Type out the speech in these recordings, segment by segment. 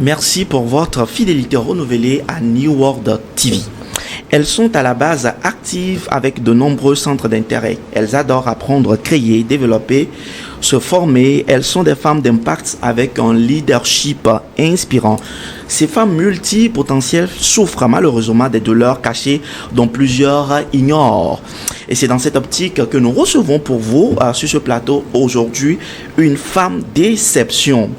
Merci pour votre fidélité renouvelée à New World TV. Elles sont à la base actives avec de nombreux centres d'intérêt. Elles adorent apprendre, créer, développer, se former. Elles sont des femmes d'impact avec un leadership inspirant. Ces femmes multipotentielles souffrent malheureusement des douleurs cachées dont plusieurs ignorent. Et c'est dans cette optique que nous recevons pour vous sur ce plateau aujourd'hui une femme d'exception.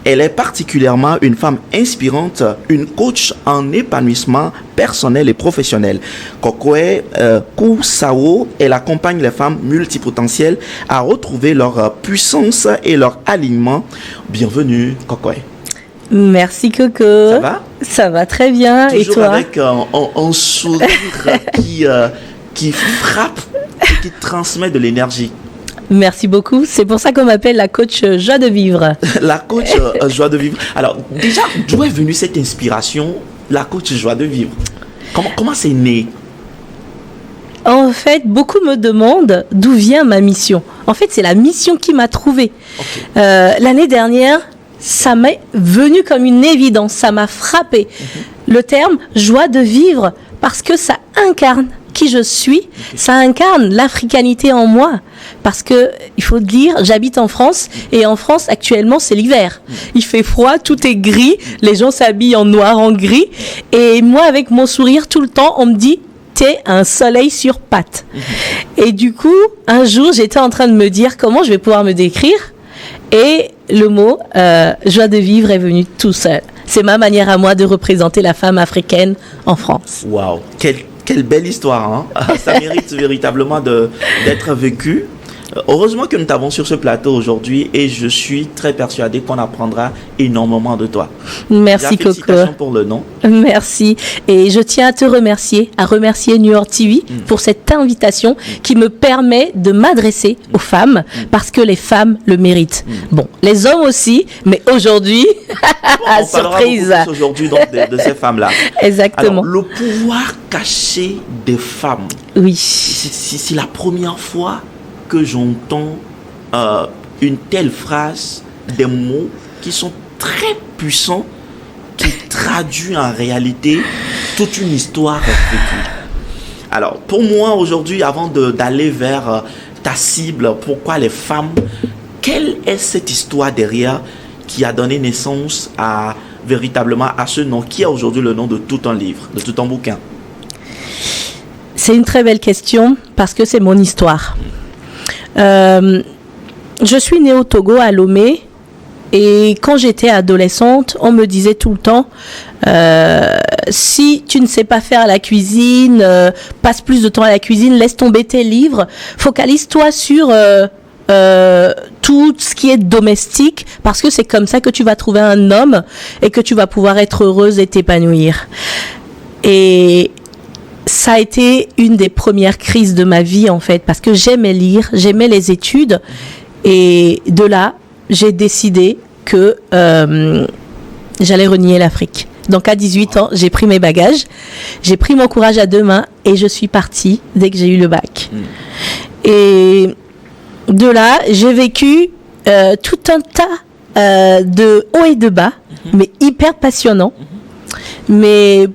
Elle est particulièrement une femme inspirante, une coach en épanouissement personnel et professionnel. Kokoe Kusao, elle accompagne les femmes multipotentielles à retrouver leur puissance et leur alignement. Bienvenue, Kokoe. Merci Coco. Ça va? Ça va très bien. Toujours et toi? Avec un sourire qui frappe et qui transmet de l'énergie. Merci beaucoup. C'est pour ça qu'on m'appelle la coach joie de vivre. La coach joie de vivre. Alors, déjà, d'où est venue cette inspiration, la coach joie de vivre? Comment c'est né? En fait, beaucoup me demandent d'où vient ma mission. En fait, c'est la mission qui m'a trouvée. Okay. L'année dernière, ça m'est venu comme une évidence. Ça m'a frappé. Le terme joie de vivre, parce que ça incarne qui je suis, ça incarne l'africanité en moi. Parce que, il faut le dire, j'habite en France, et en France, actuellement, c'est l'hiver. Il fait froid, tout est gris, les gens s'habillent en noir, en gris, et moi, avec mon sourire, tout le temps, on me dit, t'es un soleil sur pattes. Et du coup, un jour, j'étais en train de me dire comment je vais pouvoir me décrire, et le mot joie de vivre est venu tout seul. C'est ma manière à moi de représenter la femme africaine en France. Waouh, quelle belle histoire, hein? Ça mérite véritablement d'être vécu. Heureusement que nous t'avons sur ce plateau aujourd'hui et je suis très persuadé qu'on apprendra énormément de toi. Merci Coco. Félicitations pour le nom. Merci. Et je tiens à te remercier, New York TV pour cette invitation qui me permet de m'adresser aux femmes parce que les femmes le méritent. Bon, les hommes aussi, mais aujourd'hui, on surprise. Parlera aujourd'hui donc de ces femmes-là. Exactement. Alors, le pouvoir caché des femmes. Oui. C'est la première fois que j'entends une telle phrase, des mots qui sont très puissants, qui traduisent en réalité toute une histoire vécue. Alors, pour moi aujourd'hui, avant d'aller vers ta cible, pourquoi les femmes, quelle est cette histoire derrière qui a donné naissance véritablement à ce nom, qui a aujourd'hui le nom de tout un livre, de tout un bouquin? C'est une très belle question parce que c'est mon histoire. Je suis née au Togo, à Lomé, et quand j'étais adolescente, on me disait tout le temps si tu ne sais pas faire la cuisine, passe plus de temps à la cuisine, laisse tomber tes livres, focalise-toi sur tout ce qui est domestique, parce que c'est comme ça que tu vas trouver un homme et que tu vas pouvoir être heureuse et t'épanouir. Et ça a été une des premières crises de ma vie, en fait, parce que j'aimais lire, j'aimais les études. Et de là, j'ai décidé que j'allais renier l'Afrique. Donc, à 18 ans, j'ai pris mes bagages, j'ai pris mon courage à deux mains et je suis partie dès que j'ai eu le bac. Et de là, j'ai vécu tout un tas de hauts et de bas, mais hyper passionnants. Mais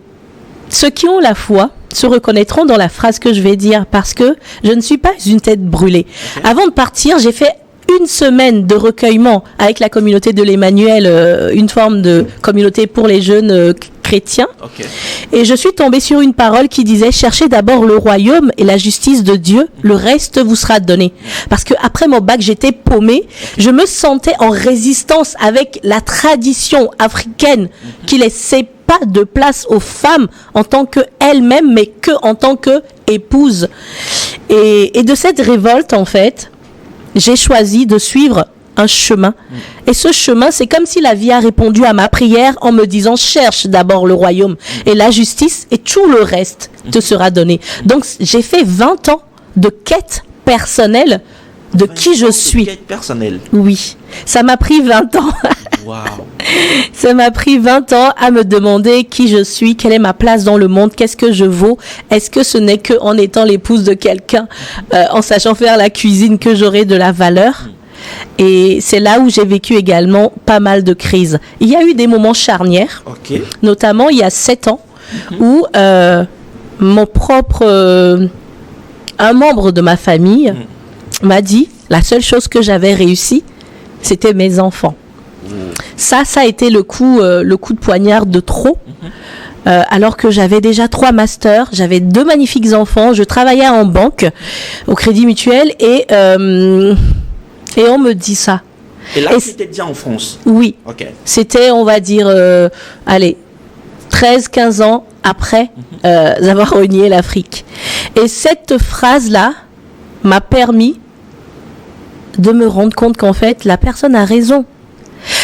ceux qui ont la foi se reconnaîtront dans la phrase que je vais dire parce que je ne suis pas une tête brûlée. Okay. Avant de partir, j'ai fait une semaine de recueillement avec la communauté de l'Emmanuel, une forme de communauté pour les jeunes chrétiens. Okay. Et je suis tombée sur une parole qui disait « Cherchez d'abord le royaume et la justice de Dieu, le reste vous sera donné. » Parce que après mon bac, j'étais paumée. Je me sentais en résistance avec la tradition africaine qui laissait pas de place aux femmes en tant qu'elles-mêmes, mais que en tant qu'épouses. Et de cette révolte, en fait, j'ai choisi de suivre un chemin. Et ce chemin, c'est comme si la vie a répondu à ma prière en me disant « Cherche d'abord le royaume et la justice et tout le reste te sera donné. » Donc, j'ai fait 20 ans de quête personnelle de qui je suis. Quête personnelle. Oui, ça m'a pris 20 ans. Wow. Ça m'a pris 20 ans à me demander qui je suis, quelle est ma place dans le monde, qu'est-ce que je vaux. Est-ce que ce n'est qu'en étant l'épouse de quelqu'un, en sachant faire la cuisine, que j'aurai de la valeur? Et c'est là où j'ai vécu également pas mal de crises. Il y a eu des moments charnières, Ok. notamment il y a 7 ans, où mon propre... un membre de ma famille m'a dit, la seule chose que j'avais réussi, c'était mes enfants. Ça a été le coup de poignard de trop. Alors que j'avais déjà 3 masters, j'avais 2 magnifiques enfants, je travaillais en banque, au Crédit Mutuel, et on me dit ça. Et là, tu étais déjà en France? Oui. Ok. C'était, on va dire, 13-15 ans après avoir renié l'Afrique. Et cette phrase-là m'a permis de me rendre compte qu'en fait, la personne a raison.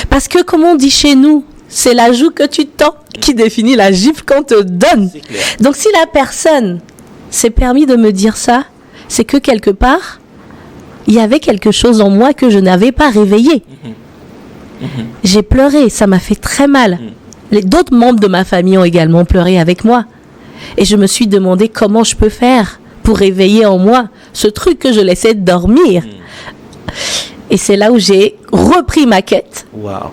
Parce que, comme on dit chez nous, c'est la joue que tu tends qui définit la gifle qu'on te donne. C'est clair. Donc, si la personne s'est permis de me dire ça, c'est que quelque part, il y avait quelque chose en moi que je n'avais pas réveillé. J'ai pleuré, ça m'a fait très mal. D'autres membres de ma famille ont également pleuré avec moi. Et je me suis demandé comment je peux faire pour réveiller en moi ce truc que je laissais dormir. Et c'est là où j'ai repris ma quête. Waouh.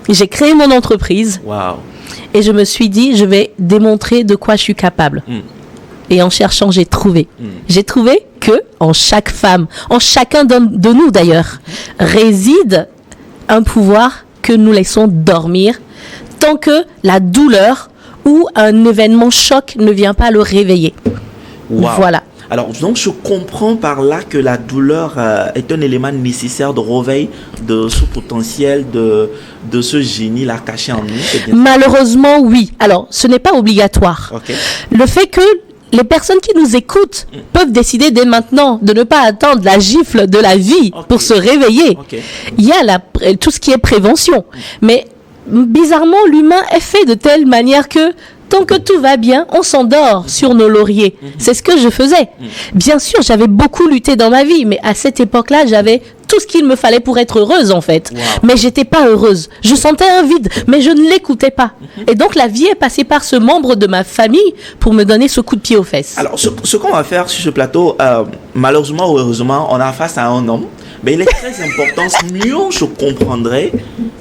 J'ai créé mon entreprise. Waouh. Et je me suis dit, je vais démontrer de quoi je suis capable. Et en cherchant, j'ai trouvé. J'ai trouvé que en chaque femme, en chacun de nous d'ailleurs, réside un pouvoir que nous laissons dormir tant que la douleur ou un événement choc ne vient pas le réveiller. Wow. Voilà. Alors, donc, je comprends par là que la douleur est un élément nécessaire de réveil de ce potentiel, de ce génie-là caché en nous. C'est bien ça? Malheureusement, oui. Alors, ce n'est pas obligatoire. Ok. Le fait que les personnes qui nous écoutent peuvent décider dès maintenant de ne pas attendre la gifle de la vie pour se réveiller. Ok. Il y a tout ce qui est prévention. Mais bizarrement, l'humain est fait de telle manière que tant que tout va bien, on s'endort sur nos lauriers. C'est ce que je faisais. Bien sûr, j'avais beaucoup lutté dans ma vie, mais à cette époque-là, j'avais tout ce qu'il me fallait pour être heureuse, en fait. Wow. Mais j'étais pas heureuse. Je sentais un vide, mais je ne l'écoutais pas. Et donc, la vie est passée par ce membre de ma famille pour me donner ce coup de pied aux fesses. Alors, ce qu'on va faire sur ce plateau, malheureusement ou heureusement, on a face à un homme. Mais il est très important, mieux je comprendrai,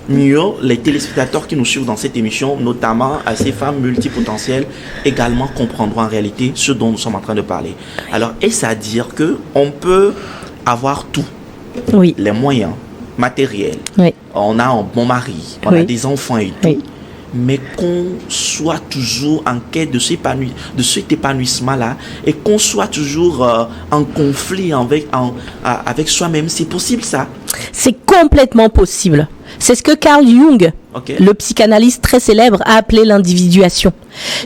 mieux les téléspectateurs qui nous suivent dans cette émission, notamment à ces femmes multipotentielles, également comprendront en réalité ce dont nous sommes en train de parler. Alors, est-ce à dire qu'on peut avoir tout, Oui, les moyens matériels, oui, on a un bon mari, on a Oui. des enfants et tout, oui. mais qu'on soit toujours en quête de cet épanouissement-là et qu'on soit toujours en conflit avec soi-même. C'est possible, ça? C'est complètement possible. C'est ce que Carl Jung, Ok. le psychanalyste très célèbre, a appelé l'individuation.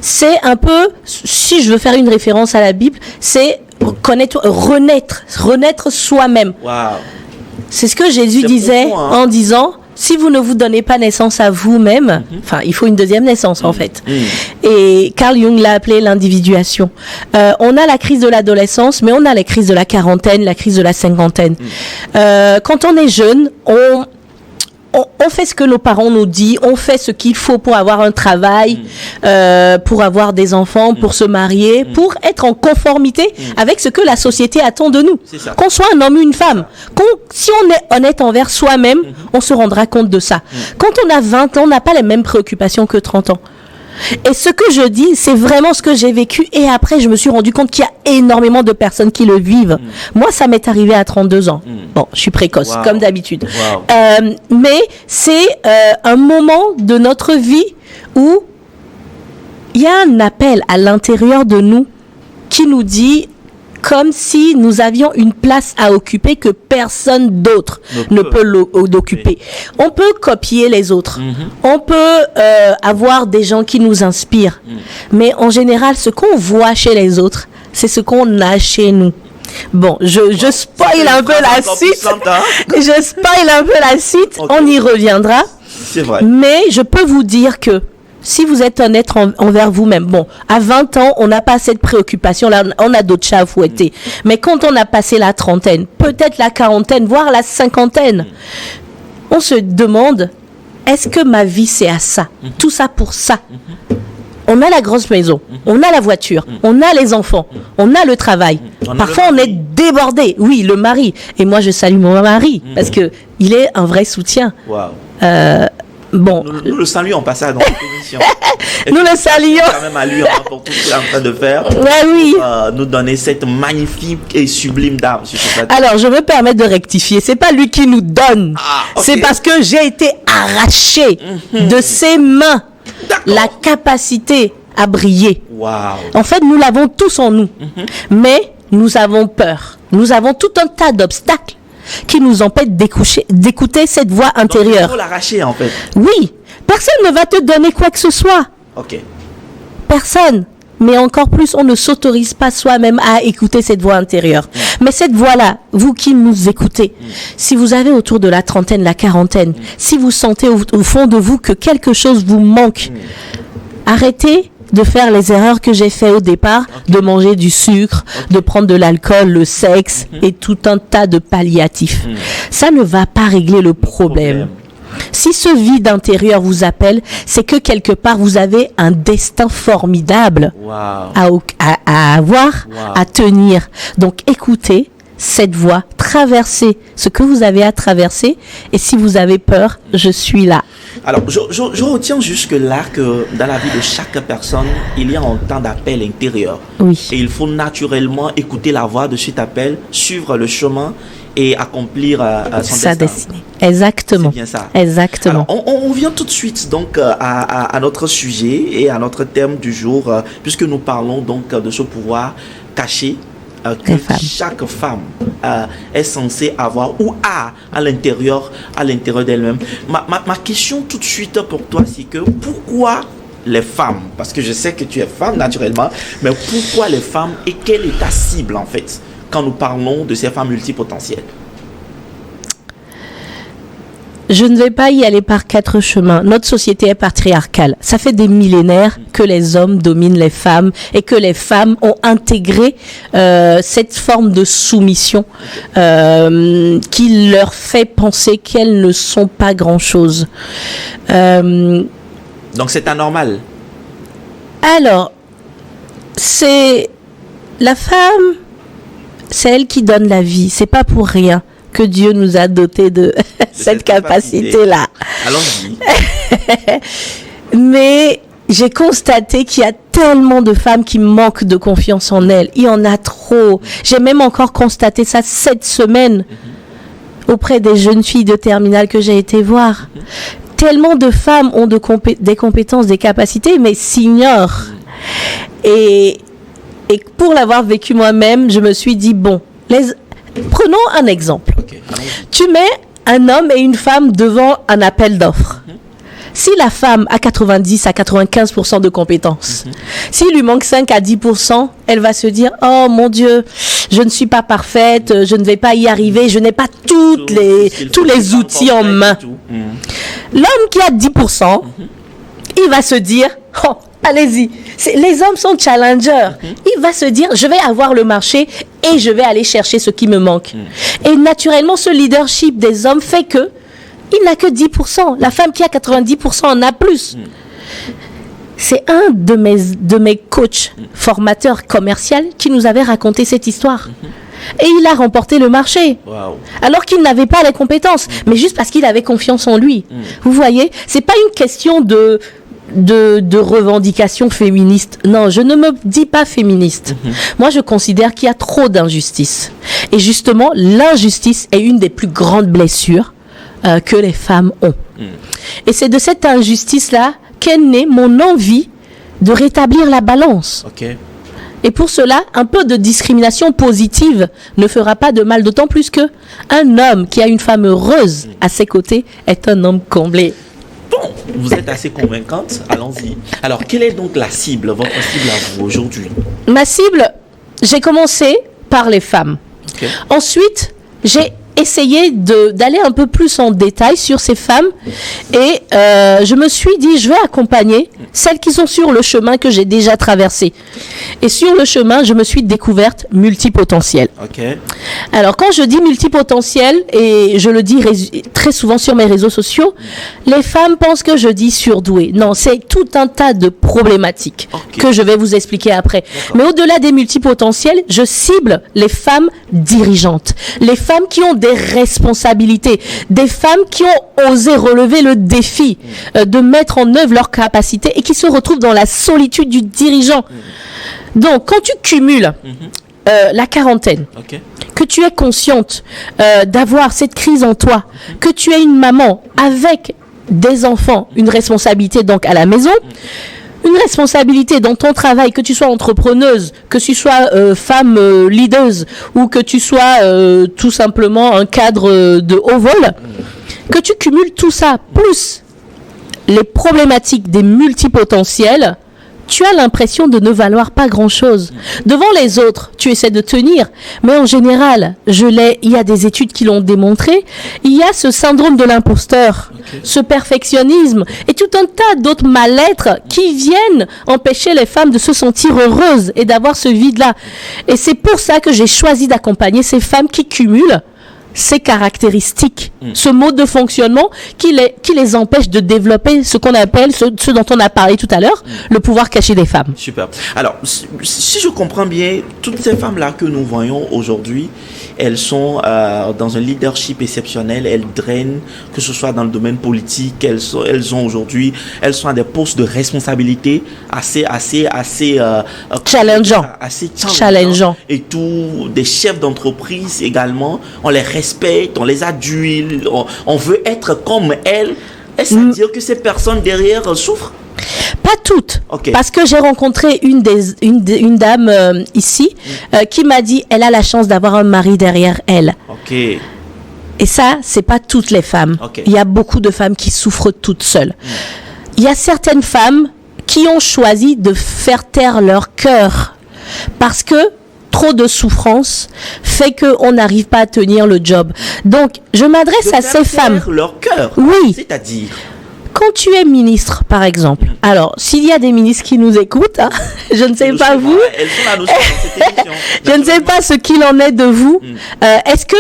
C'est un peu, si je veux faire une référence à la Bible, c'est renaître soi-même. Waouh. C'est ce que Jésus C'est disait profond, hein. en disant, si vous ne vous donnez pas naissance à vous-même, enfin, il faut une deuxième naissance en fait. Et Carl Jung l'a appelé l'individuation. On a la crise de l'adolescence, mais on a la crise de la quarantaine, la crise de la cinquantaine. Quand on est jeune, on fait ce que nos parents nous disent, on fait ce qu'il faut pour avoir un travail, pour avoir des enfants, pour se marier, pour être en conformité avec ce que la société attend de nous. C'est ça. Qu'on soit un homme ou une femme. Si on est honnête envers soi-même, on se rendra compte de ça. Quand on a 20 ans, on n'a pas les mêmes préoccupations que 30 ans. Et ce que je dis, c'est vraiment ce que j'ai vécu. Et après, je me suis rendu compte qu'il y a énormément de personnes qui le vivent. Moi, ça m'est arrivé à 32 ans. Bon, je suis précoce, Wow. comme d'habitude. Wow. Mais c'est un moment de notre vie où il y a un appel à l'intérieur de nous qui nous dit, comme si nous avions une place à occuper que personne d'autre ne peut l'occuper. On peut copier les autres. On peut avoir des gens qui nous inspirent. Mais en général, ce qu'on voit chez les autres, c'est ce qu'on a chez nous. Bon, je spoil un peu la suite. Je spoil un peu la suite. Ok. On y reviendra. C'est vrai. Mais je peux vous dire que si vous êtes honnête envers vous-même, bon, à 20 ans, on n'a pas cette préoccupation-là, on a d'autres chats à fouetter. Mais quand on a passé la trentaine, peut-être la quarantaine, voire la cinquantaine, on se demande, est-ce que ma vie c'est à ça? Tout ça pour ça? On a la grosse maison, on a la voiture, on a les enfants, on a le travail. Parfois, on est débordé. Oui, le mari. Et moi, je salue mon mari parce que il est un vrai soutien. Wow. Bon. Nous le saluons en passant dans cette émission. Nous le saluons. Quand même à lui pour tout ce qu'il est en train de faire. Ouais, oui. Nous donner cette magnifique et sublime dame sur ce plateau. Alors, je me permets de rectifier. C'est pas lui qui nous donne. Okay. C'est parce que j'ai été arraché de ses mains la capacité à briller. Wow. En fait, nous l'avons tous en nous. Mais nous avons peur. Nous avons tout un tas d'obstacles qui nous empêchent d'écouter cette voix intérieure. Donc, il faut l'arracher, en fait. Oui. Personne ne va te donner quoi que ce soit. Ok. Personne. Mais encore plus, on ne s'autorise pas soi-même à écouter cette voix intérieure. Mais cette voix-là, vous qui nous écoutez, si vous avez autour de la trentaine, la quarantaine, si vous sentez au fond de vous que quelque chose vous manque, arrêtez de faire les erreurs que j'ai fait au départ, de manger du sucre, de prendre de l'alcool, le sexe et tout un tas de palliatifs. Ça ne va pas régler le problème. Si ce vide intérieur vous appelle, c'est que quelque part vous avez un destin formidable à avoir, à tenir. Donc écoutez cette voie, traversez ce que vous avez à traverser, et si vous avez peur, je suis là. Alors, je retiens jusque-là que dans la vie de chaque personne, il y a un temps d'appel intérieur. Oui. Et il faut naturellement écouter la voix de cet appel, suivre le chemin et accomplir son destin. Exactement. C'est bien ça. Exactement. Alors, on vient tout de suite donc à notre sujet et à notre thème du jour, puisque nous parlons donc de ce pouvoir caché que chaque femme est censée avoir ou a à l'intérieur d'elle-même. Ma question tout de suite pour toi, c'est que pourquoi les femmes, parce que je sais que tu es femme naturellement, mais pourquoi les femmes et quelle est ta cible en fait quand nous parlons de ces femmes multipotentielles? Je ne vais pas y aller par 4 chemins. Notre société est patriarcale. Ça fait des millénaires que les hommes dominent les femmes et que les femmes ont intégré cette forme de soumission qui leur fait penser qu'elles ne sont pas grand-chose. Donc c'est anormal. Alors, c'est la femme, c'est elle qui donne la vie. C'est pas pour rien que Dieu nous a dotés de cette capacité-là. Allons-y. Mais j'ai constaté qu'il y a tellement de femmes qui manquent de confiance en elles. Il y en a trop. J'ai même encore constaté ça cette semaine auprès des jeunes filles de terminale que j'ai été voir. Tellement de femmes ont des compétences, des capacités, mais s'ignorent. Et pour l'avoir vécu moi-même, je me suis dit, bon, prenons un exemple. Okay. Tu mets un homme et une femme devant un appel d'offres. Si la femme a 90 à 95% de compétences, s'il lui manque 5 à 10%, elle va se dire « Oh mon Dieu, je ne suis pas parfaite, je ne vais pas y arriver, je n'ai pas tous les outils en main. » L'homme qui a 10%, il va se dire « Oh, allez-y. » Les hommes sont challengers. Il va se dire, je vais avoir le marché et je vais aller chercher ce qui me manque. Et naturellement, ce leadership des hommes fait que il n'a que 10%. La femme qui a 90% en a plus. C'est un de mes coachs formateurs commerciaux qui nous avait raconté cette histoire. Et il a remporté le marché. Wow. Alors qu'il n'avait pas les compétences, mais juste parce qu'il avait confiance en lui. Vous voyez, c'est pas une question de revendication féministe. Non, je ne me dis pas féministe. Moi, je considère qu'il y a trop d'injustice. Et justement, l'injustice est une des plus grandes blessures que les femmes ont. Et c'est de cette injustice-là qu'est née mon envie de rétablir la balance. Okay. Et pour cela, un peu de discrimination positive ne fera pas de mal, d'autant plus que un homme qui a une femme heureuse à ses côtés est un homme comblé. Bon, vous êtes assez convaincante, allons-y. Alors, quelle est donc la cible, votre cible à vous aujourd'hui? Ma cible, j'ai commencé par les femmes. Okay. Ensuite, j'ai essayé d'aller un peu plus en détail sur ces femmes et je me suis dit, je vais accompagner celles qui sont sur le chemin que j'ai déjà traversé. Et sur le chemin, je me suis découverte multipotentielle. Ok. Alors, quand je dis multipotentielle, et je le dis très souvent sur mes réseaux sociaux, les femmes pensent que je dis surdouée. Non, c'est tout un tas de problématiques que je vais vous expliquer après. Mais au-delà des multipotentiels, je cible les femmes dirigeantes, les femmes qui ont des responsabilités, des femmes qui ont osé relever le défi de mettre en œuvre leurs capacités et qui se retrouvent dans la solitude du dirigeant. Donc, quand tu cumules la quarantaine, que tu es consciente d'avoir cette crise en toi, que tu es une maman avec des enfants, une responsabilité donc à la maison, une responsabilité dans ton travail, que tu sois entrepreneuse, que tu sois femme leaduse ou que tu sois tout simplement un cadre de haut vol, que tu cumules tout ça, plus les problématiques des multipotentiels, tu as l'impression de ne valoir pas grand-chose. Devant les autres, tu essaies de tenir, mais en général, il y a des études qui l'ont démontré, il y a ce syndrome de l'imposteur, ce perfectionnisme et tout un tas d'autres mal-être qui viennent empêcher les femmes de se sentir heureuses et d'avoir ce vide-là. Et c'est pour ça que j'ai choisi d'accompagner ces femmes qui cumulent ces caractéristiques, ce mode de fonctionnement qui les empêche de développer ce qu'on appelle, ce dont on a parlé tout à l'heure, le pouvoir caché des femmes. Super. Alors, si je comprends bien, toutes ces femmes-là que nous voyons aujourd'hui, elles sont dans un leadership exceptionnel, elles drainent, que ce soit dans le domaine politique, elles sont à des postes de responsabilité assez challengeant. Et tout, des chefs d'entreprise également, on les respecte, on les adule, on veut être comme elles. Est-ce à dire que ces personnes derrière souffrent? Pas toutes, parce que j'ai rencontré une dame ici qui m'a dit elle a la chance d'avoir un mari derrière elle. Et ça, c'est pas toutes les femmes. Il y a beaucoup de femmes qui souffrent toutes seules. Il y a certaines femmes qui ont choisi de faire taire leur cœur parce que trop de souffrance fait qu'on n'arrive pas à tenir le job. Donc, je m'adresse à ces femmes. Leur cœur. Oui. C'est-à-dire. Quand tu es ministre, par exemple, alors, s'il y a des ministres qui nous écoutent, je ne sais pas vous, je ne sais pas ce qu'il en est de vous. Est-ce que,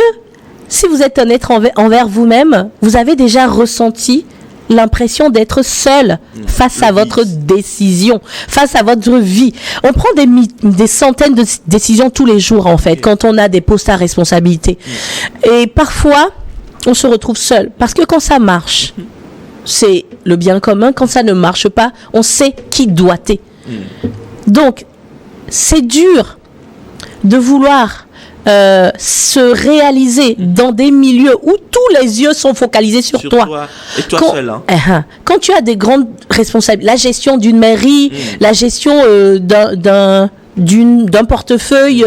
si vous êtes honnête envers vous-même, vous avez déjà ressenti l'impression d'être seul face à votre décision, face à votre vie? On prend des centaines de décisions tous les jours, en fait, quand on a des postes à responsabilité. Et parfois, on se retrouve seul. Parce que quand ça marche, c'est le bien commun. Quand ça ne marche pas, on sait qui doit être. Donc, c'est dur de vouloir se réaliser dans des milieux où tous les yeux sont focalisés sur toi. Et toi seul. Quand tu as des grandes responsabilités, la gestion d'une mairie, la gestion d'un portefeuille,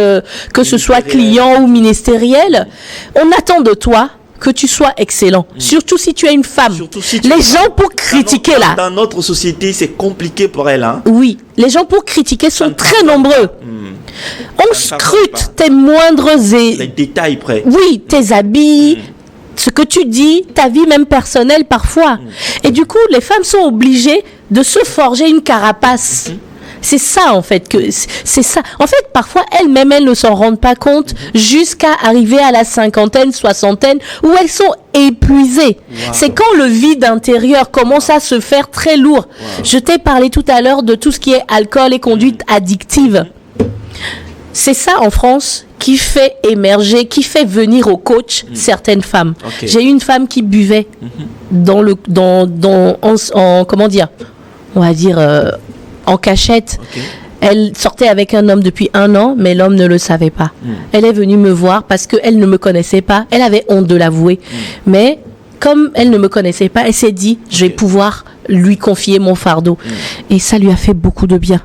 que ce soit client ou ministériel, on attend de toi que tu sois excellent. Surtout si tu es une femme. Les gens pour critiquer là. Dans notre société, c'est compliqué pour elle. Oui, les gens pour critiquer sont très nombreux. On scrute tes moindres les détails près. Oui, tes habits, ce que tu dis, ta vie même personnelle parfois. Et du coup, les femmes sont obligées de se forger une carapace. C'est ça, en fait, c'est ça. En fait, parfois, elles-mêmes, elles ne s'en rendent pas compte jusqu'à arriver à la cinquantaine, soixantaine, où elles sont épuisées. C'est quand le vide intérieur commence à se faire très lourd. Je t'ai parlé tout à l'heure de tout ce qui est alcool et conduite addictive. C'est ça, en France, qui fait émerger, qui fait venir au coach certaines femmes. J'ai eu une femme qui buvait comment dire, on va dire, en cachette. Elle sortait avec un homme depuis 1 an, mais l'homme ne le savait pas. Elle est venue me voir parce qu'elle ne me connaissait pas. Elle avait honte de l'avouer. Mais comme elle ne me connaissait pas, elle s'est dit, je vais pouvoir lui confier mon fardeau. Et ça lui a fait beaucoup de bien.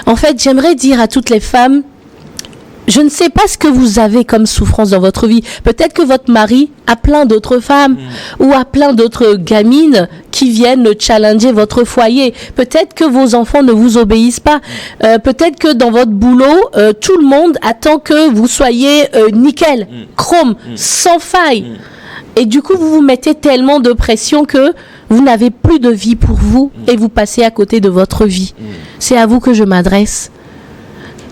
En fait, j'aimerais dire à toutes les femmes, je ne sais pas ce que vous avez comme souffrance dans votre vie. Peut-être que votre mari a plein d'autres femmes ou a plein d'autres gamines qui viennent challenger votre foyer. Peut-être que vos enfants ne vous obéissent pas. Peut-être que dans votre boulot, tout le monde attend que vous soyez nickel, chrome, sans faille. Et du coup, vous vous mettez tellement de pression que vous n'avez plus de vie pour vous et vous passez à côté de votre vie. C'est à vous que je m'adresse.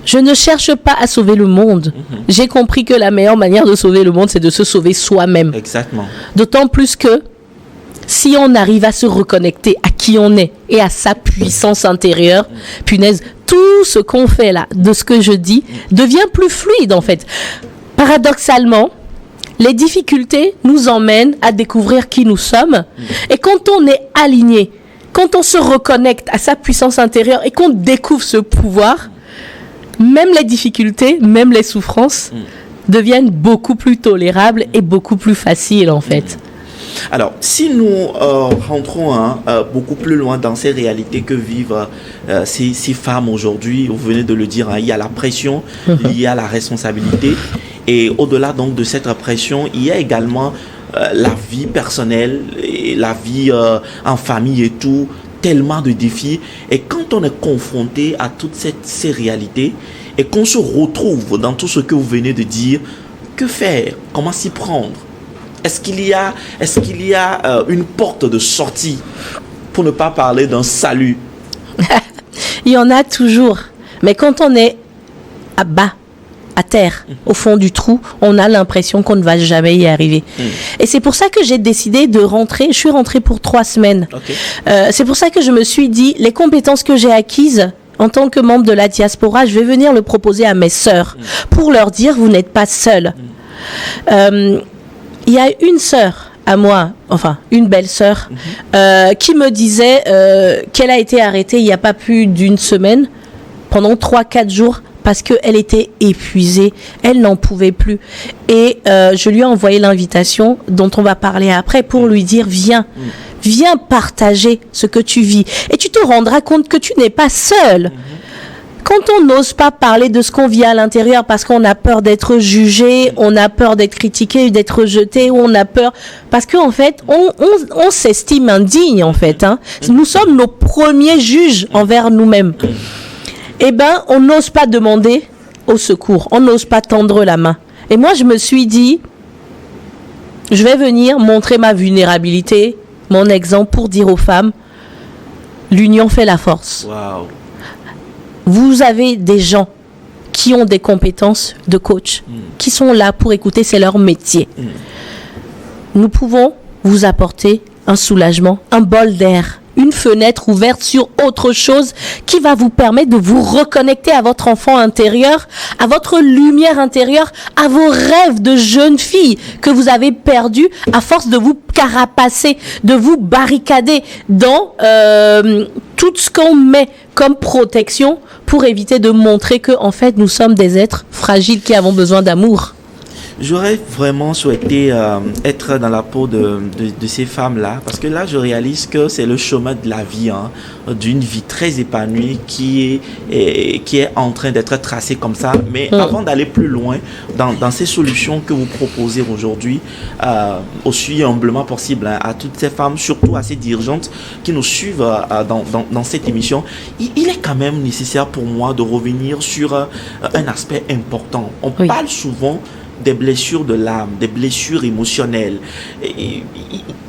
Je ne cherche pas à sauver le monde. J'ai compris que la meilleure manière de sauver le monde, c'est de se sauver soi-même. Exactement. D'autant plus que si on arrive à se reconnecter à qui on est et à sa puissance intérieure, punaise, tout ce qu'on fait là, de ce que je dis, devient plus fluide en fait. Paradoxalement, les difficultés nous emmènent à découvrir qui nous sommes. Et quand on est aligné, quand on se reconnecte à sa puissance intérieure et qu'on découvre ce pouvoir, même les difficultés, même les souffrances deviennent beaucoup plus tolérables et beaucoup plus faciles en fait. Alors, si nous rentrons beaucoup plus loin dans ces réalités que vivent ces femmes aujourd'hui, vous venez de le dire, il y a la pression liée à la responsabilité. Et au-delà donc de cette pression, il y a également la vie personnelle, et la vie en famille et tout, tellement de défis. Et quand on est confronté à toutes ces réalités et qu'on se retrouve dans tout ce que vous venez de dire, que faire? Comment s'y prendre? Est-ce qu'il y a une porte de sortie, pour ne pas parler d'un salut? Il y en a toujours. Mais quand on est à bas, à terre, au fond du trou, on a l'impression qu'on ne va jamais y arriver. Et c'est pour ça que j'ai décidé de rentrer. Je suis rentrée pour 3 semaines. Okay. C'est pour ça que je me suis dit, les compétences que j'ai acquises en tant que membre de la diaspora, je vais venir le proposer à mes sœurs pour leur dire, vous n'êtes pas seules. Il y a une sœur à moi, enfin une belle sœur, qui me disait qu'elle a été arrêtée il n'y a pas plus d'une semaine, pendant 3-4 jours, parce qu'elle était épuisée, elle n'en pouvait plus. Et je lui ai envoyé l'invitation dont on va parler après pour lui dire, viens partager ce que tu vis. Et tu te rendras compte que tu n'es pas seule. Quand on n'ose pas parler de ce qu'on vit à l'intérieur parce qu'on a peur d'être jugé, on a peur d'être critiqué, d'être rejeté, ou on a peur... Parce qu'en fait, on s'estime indigne, en fait. Nous sommes nos premiers juges envers nous-mêmes. Eh bien, on n'ose pas demander au secours. On n'ose pas tendre la main. Et moi, je me suis dit, je vais venir montrer ma vulnérabilité, mon exemple, pour dire aux femmes, l'union fait la force. Wow. Vous avez des gens qui ont des compétences de coach, qui sont là pour écouter, c'est leur métier. Nous pouvons vous apporter un soulagement, un bol d'air, une fenêtre ouverte sur autre chose qui va vous permettre de vous reconnecter à votre enfant intérieur, à votre lumière intérieure, à vos rêves de jeune fille que vous avez perdus à force de vous carapacer, de vous barricader dans tout ce qu'on met comme protection pour éviter de montrer que en fait nous sommes des êtres fragiles qui avons besoin d'amour. J'aurais vraiment souhaité être dans la peau de ces femmes-là, parce que là, je réalise que c'est le chemin de la vie, d'une vie très épanouie qui est en train d'être tracée comme ça. Mais avant d'aller plus loin dans ces solutions que vous proposez aujourd'hui, aussi humblement possible à toutes ces femmes, surtout à ces dirigeantes qui nous suivent dans cette émission, il est quand même nécessaire pour moi de revenir sur un aspect important. On parle souvent des blessures de l'âme, des blessures émotionnelles. Et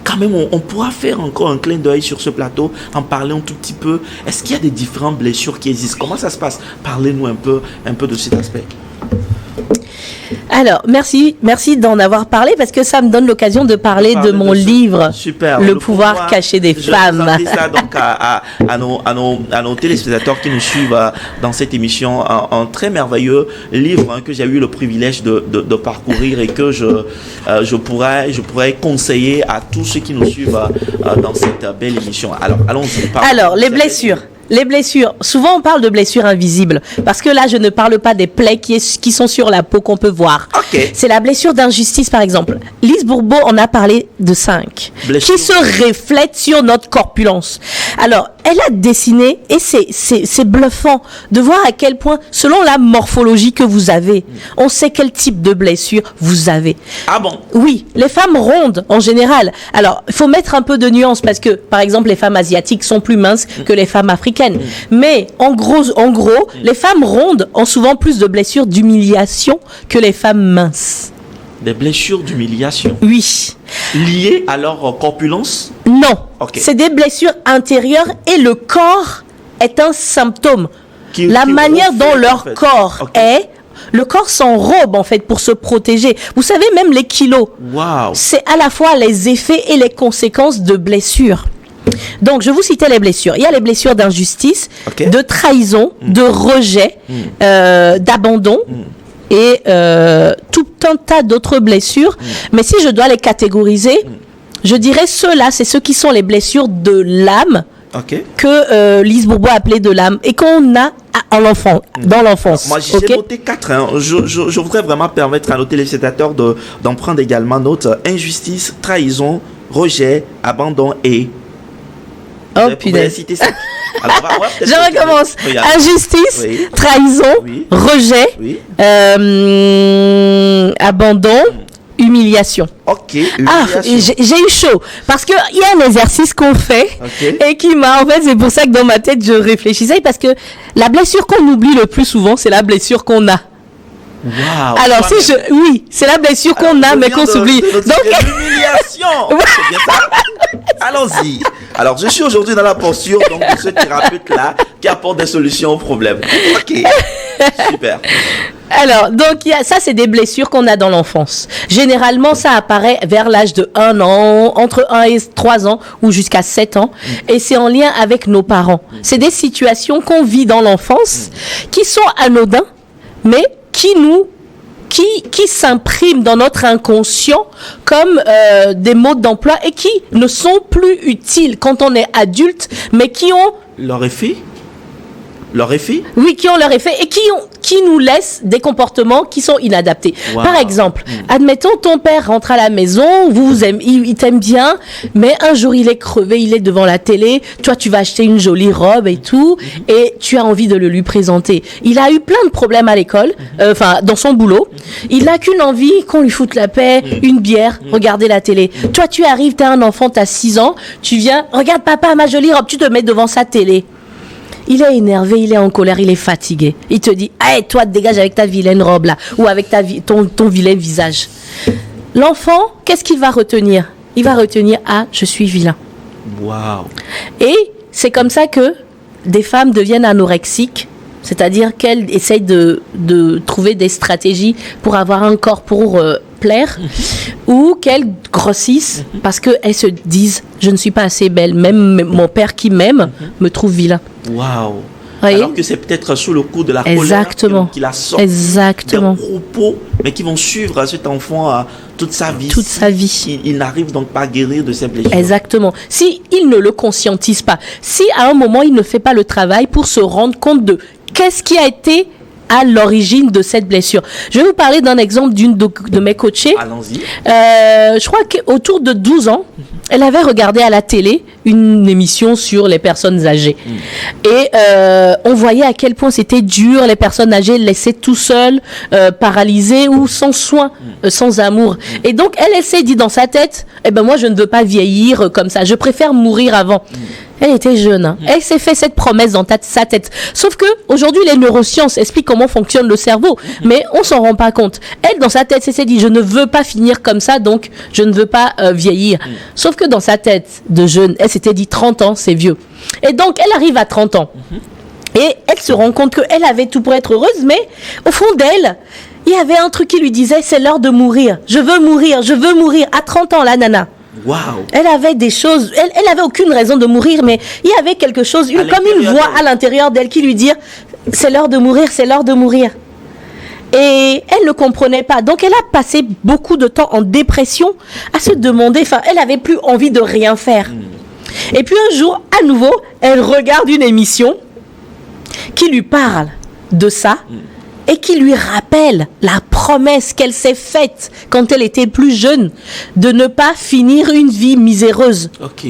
quand même, on pourra faire encore un clin d'œil sur ce plateau, en parler un tout petit peu. Est-ce qu'il y a des différentes blessures qui existent? Comment ça se passe? Parlez-nous un peu de cet aspect. Alors, merci d'en avoir parlé parce que ça me donne l'occasion de parler de mon livre, Super, le pouvoir caché des femmes. Je ça donc à nos téléspectateurs qui nous suivent dans cette émission, un très merveilleux livre que j'ai eu le privilège de parcourir et que je pourrais conseiller à tous ceux qui nous suivent dans cette belle émission. Alors, allons-y. Alors, les blessures. Les blessures, souvent on parle de blessures invisibles, parce que là je ne parle pas des plaies qui sont sur la peau qu'on peut voir. Okay. C'est la blessure d'injustice par exemple. Lise Bourbeau en a parlé de 5, qui se reflètent sur notre corpulence. Alors, elle a dessiné, et c'est bluffant de voir à quel point, selon la morphologie que vous avez, on sait quel type de blessure vous avez. Ah bon? Oui, les femmes rondes, en général. Alors, il faut mettre un peu de nuance parce que, par exemple, les femmes asiatiques sont plus minces que les femmes africaines. Mais, en gros, les femmes rondes ont souvent plus de blessures d'humiliation que les femmes minces. Des blessures d'humiliation Oui. liées à leur corpulence? Non. Ok. C'est des blessures intérieures et le corps est un symptôme. La qui manière reflète, dont en leur fait. corps Ok. est, le corps s'enrobe en fait pour se protéger. Vous savez, même les kilos, Waouh. c'est à la fois les effets et les conséquences de blessures. Donc, je vous citais les blessures. Il y a les blessures d'injustice, Ok. de trahison, de rejet, d'abandon et tout un tas d'autres blessures. Mais si je dois les catégoriser, je dirais ceux-là, c'est ceux qui sont les blessures de l'âme Ok. que Lise Bourbeau appelait de l'âme et qu'on a dans l'enfance. Moi, j'ai ok. noté 4. Hein. Je voudrais vraiment permettre à nos téléspectateurs d'en prendre également note. Injustice, trahison, rejet, abandon et... Oh, Vous avez punaise. cité ça. Alors, peut-être Je que- recommence. Regarde. Injustice, Oui. trahison, Oui. rejet, Oui. abandon, humiliation. Ok. Ah, Humiliation. j'ai eu chaud parce que il y a un exercice qu'on fait Ok. et qui m'a, en fait, c'est pour ça que dans ma tête je réfléchissais parce que la blessure qu'on oublie le plus souvent, c'est la blessure qu'on a. Waouh. Alors si oui, c'est la blessure qu'on a mais qu'on s'oublie. Donc l'humiliation. C'est bien ça. Allons-y. Alors, je suis aujourd'hui dans la posture donc, de ce thérapeute-là qui apporte des solutions aux problèmes. Ok. Super. Alors, donc, ça, c'est des blessures qu'on a dans l'enfance. Généralement, ça apparaît vers l'âge de 1 an, entre 1 et 3 ans ou jusqu'à 7 ans. Et c'est en lien avec nos parents. C'est des situations qu'on vit dans l'enfance qui sont anodins, mais qui s'impriment dans notre inconscient comme des modes d'emploi et qui ne sont plus utiles quand on est adulte, mais qui ont Leur effet? oui, qui ont leur effet et qui nous laissent des comportements qui sont inadaptés. Wow. Par exemple, admettons ton père rentre à la maison, il t'aime bien, mais un jour il est crevé, il est devant la télé, toi tu vas acheter une jolie robe et tout, et tu as envie de le lui présenter. Il a eu plein de problèmes à l'école, dans son boulot. Il n'a qu'une envie, qu'on lui foute la paix, une bière, regarder la télé. Toi tu arrives, t'as un enfant, t'as 6 ans, tu viens, regarde papa ma jolie robe, tu te mets devant sa télé. Il est énervé, il est en colère, il est fatigué. Il te dit, hey, toi, dégage avec ta vilaine robe là, ou avec ton vilain visage. L'enfant, qu'est-ce qu'il va retenir? Il va retenir, ah, je suis vilain. Waouh. Et c'est comme ça que des femmes deviennent anorexiques, c'est-à-dire qu'elles essayent de trouver des stratégies pour avoir un corps pour plaire, ou qu'elles grossissent parce qu'elles se disent, je ne suis pas assez belle, même mon père qui m'aime me trouve vilain. Waouh. Voyez? Alors que c'est peut-être sous le coup de la Exactement. colère qu'il a sorti Exactement. des propos, mais qui vont suivre cet enfant toute sa vie. Toute sa vie. Il n'arrive donc pas à guérir de ses blessures. Exactement. Si il ne le conscientise pas, si à un moment il ne fait pas le travail pour se rendre compte de qu'est-ce qui a été à l'origine de cette blessure. Je vais vous parler d'un exemple d'une de mes coachées. Allons-y. Je crois qu'autour de 12 ans, elle avait regardé à la télé une émission sur les personnes âgées. Et on voyait à quel point c'était dur, les personnes âgées laissées tout seules, paralysées ou sans soin, sans amour. Et donc, elle s'est dit dans sa tête, eh ben moi, je ne veux pas vieillir comme ça, je préfère mourir avant. Elle était jeune. Hein. Elle s'est fait cette promesse dans sa tête. Sauf que aujourd'hui, les neurosciences expliquent comment fonctionne le cerveau, mais on s'en rend pas compte. Elle, dans sa tête, s'est dit, je ne veux pas finir comme ça, donc je ne veux pas vieillir. Sauf que dans sa tête de jeune, elle s'était dit 30 ans, c'est vieux. Et donc, elle arrive à 30 ans. Et elle se rend compte qu'elle avait tout pour être heureuse, mais au fond d'elle, il y avait un truc qui lui disait, c'est l'heure de mourir. Je veux mourir, je veux mourir. À 30 ans, la nana. Waouh. Elle avait des choses, elle avait aucune raison de mourir, mais il y avait quelque chose, comme une voix à l'intérieur d'elle qui lui dit, c'est l'heure de mourir, c'est l'heure de mourir. Et elle ne comprenait pas. Donc elle a passé beaucoup de temps en dépression à se demander, elle avait plus envie de rien faire. Et puis un jour, à nouveau, elle regarde une émission qui lui parle de ça. Et qui lui rappelle la promesse qu'elle s'est faite quand elle était plus jeune de ne pas finir une vie miséreuse. Ok.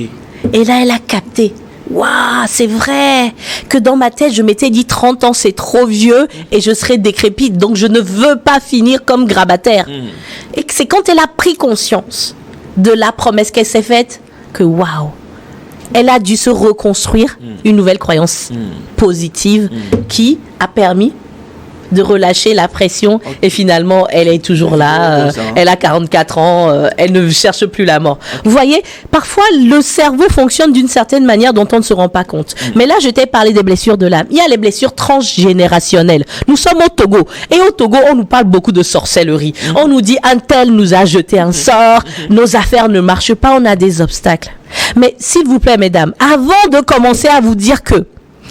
Et là, elle a capté. waouh, c'est vrai que dans ma tête, je m'étais dit 30 ans, c'est trop vieux et je serai décrépite. Donc, je ne veux pas finir comme grabataire. Et c'est quand elle a pris conscience de la promesse qu'elle s'est faite que waouh, elle a dû se reconstruire une nouvelle croyance positive qui a permis de relâcher la pression et finalement elle est toujours là, elle a 44 ans, elle ne cherche plus la mort. Vous voyez, parfois le cerveau fonctionne d'une certaine manière dont on ne se rend pas compte. Mais là je t'ai parlé des blessures de l'âme. Il y a les blessures transgénérationnelles. Nous sommes au Togo et au Togo on nous parle beaucoup de sorcellerie. On nous dit un tel nous a jeté un sort, nos affaires ne marchent pas, on a des obstacles. Mais s'il vous plaît mesdames, avant de commencer à vous dire que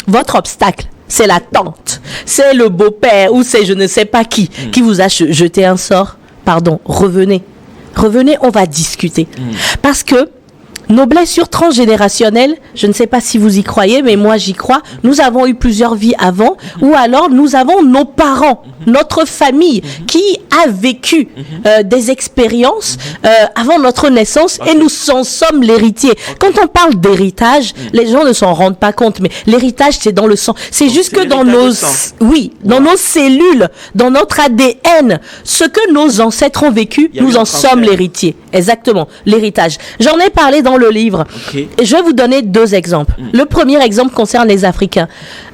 votre obstacle c'est la tante, c'est le beau-père ou c'est je ne sais pas qui vous a jeté un sort. Pardon, revenez, on va discuter. Parce que nos blessures transgénérationnelles, je ne sais pas si vous y croyez, mais moi j'y crois, nous avons eu plusieurs vies avant, ou alors nous avons nos parents, notre famille, qui a vécu des expériences avant notre naissance et nous en sommes l'héritier. Quand on parle d'héritage, les gens ne s'en rendent pas compte, mais l'héritage c'est dans le sang. C'est juste que dans nos, dans nos cellules, dans notre ADN, ce que nos ancêtres ont vécu, nous en sommes l'héritier. Exactement, l'héritage. J'en ai parlé dans le livre. Et je vais vous donner 2 exemples. Le premier exemple concerne les Africains.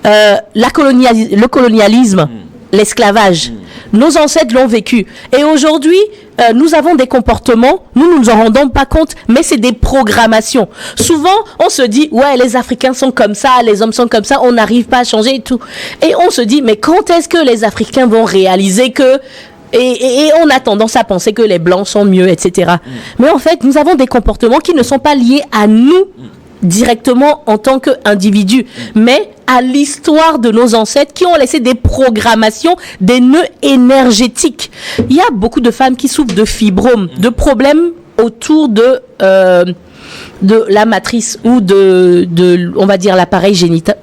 Le colonialisme, l'esclavage. Nos ancêtres l'ont vécu. Et aujourd'hui, nous avons des comportements, nous ne nous en rendons pas compte, mais c'est des programmations. Souvent, on se dit, ouais, les Africains sont comme ça, les hommes sont comme ça, on n'arrive pas à changer et tout. Et on se dit, mais quand est-ce que les Africains vont réaliser que... Et on a tendance à penser que les Blancs sont mieux, etc. Mais en fait, nous avons des comportements qui ne sont pas liés à nous directement en tant qu'individus, mais à l'histoire de nos ancêtres qui ont laissé des programmations, des nœuds énergétiques. Il y a beaucoup de femmes qui souffrent de fibromes, de problèmes autour de la matrice ou on va dire l'appareil génital.